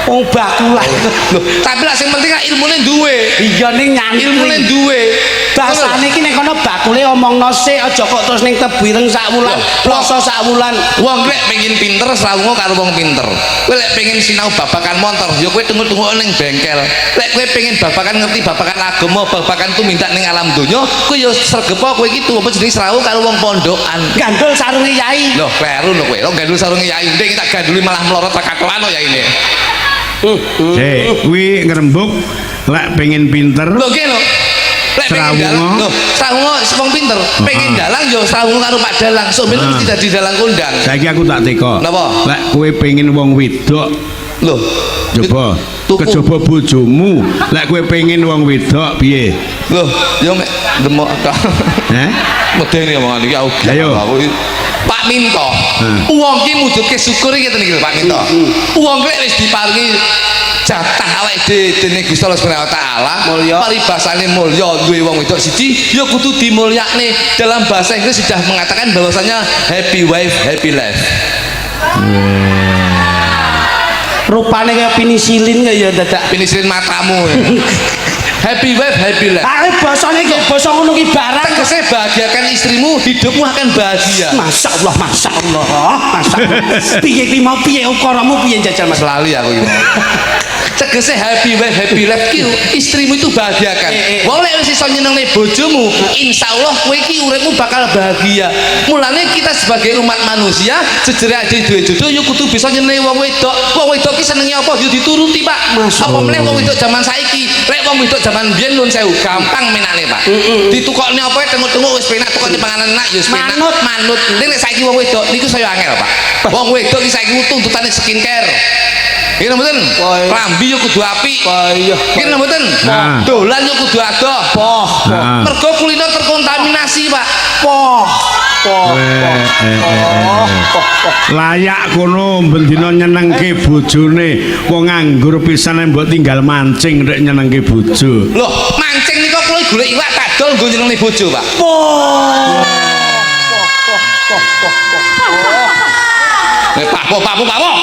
Wong bakulan. Tapi lah sing penting ilmune duwe. Iya ning nyantri. Ilmune duwe. Bahasane iki nek kono bakule omongno sik aja kok terus ning tebireng sak wulan, poso sak wulan. Wong lek pengin pinter srawungo karo wong pinter. Kowe lek pengin sinau babakan motor, ya kowe tunggu-tunggu ning bengkel. Lek kowe pengin babakan ngerti babakan agama, babakan tumindak ning alam donya, kowe ya sregepo kowe iki tuwa apa jenenge srawung karo wong pondokan. Gandul sarunge yai. Loh, kleru lho kowe. Lo gandul sarunge yai, ndek tak ganduli malah melorot rakatoan kok yaine. Kuwi ngrembug lek pengen pinter. Lho ki lho. Lek pengen dalang, lho, srawungo wong pinter, pengen dalang yo srawungo karo Pak Dalang, sok ben mesti dadi dalang kondang. Saiki aku tak teka. Napa? Lek kowe pengen wong wedok, Lho, coba tuku. kejaba bojomu. Lek kowe pengen wong wedok piye? lho, yo mek demok akal. Heh? Medeni omongan iki aku. Ayo. Pak Minto, wong ki mujudke syukur iki ngeten iki Pak Minto. Wong ki wis diparingi jatah awake dhewe dening Gusti Allah Subhanahu wa taala, paribasane mulya duwe wong wedok siji, ya kudu dimulyakne. Dalam bahasa Inggris sudah mengatakan bahwasanya happy wife, happy life. Rupane kaya penisilin kaya dadak. Penisilin matamu. Happy wife, happy life. Ah, basane kaya basa ngono ki barang. Tegese bahagiakan istrimu, hidupmu akan bahagia. Masya Allah, Masya Allah, Masya Allah. Piye ki mau piye ukaramu piye jajal Mas? Lali aku iki. Tegese happy wife, happy life ki istrimu itu bahagiakan. Wong lek wis iso nyenengne bojomu, insyaallah kowe iki uripmu bakal bahagia. Mulane kita sebagai umat manusia, sejere ade duwe jodoh ya kudu bisa nyenengi wong wedok. Wong wedok ki senenge apa ya dituruti, Pak. Apa meneh wong wedok zaman saiki. Lek wong wedok zaman biyen nuwun sewu, gampang menane, Pak. Ditukokne apa tengok-tengok wis penak, tukokne panganan enak ya wis penak. Manut. Ning lek saiki wong wedok niku saya angel, Pak. Wong wedok ki saiki tuntutane skincare. Iki mboten. Klambi yo kudu apik. Iya. Iki mboten. Dolan yo kudu adoh. Poh. Mergo kuliner terkontaminasi, Pak. Poh. Layak kono bendina nyenengke bojone. Wong nganggur pisan mbok tinggal mancing rek nyenengke bojo. Loh, mancing nika kula golek iwak kadol nggo nyenengne bojo, Pak. Pak, Pak.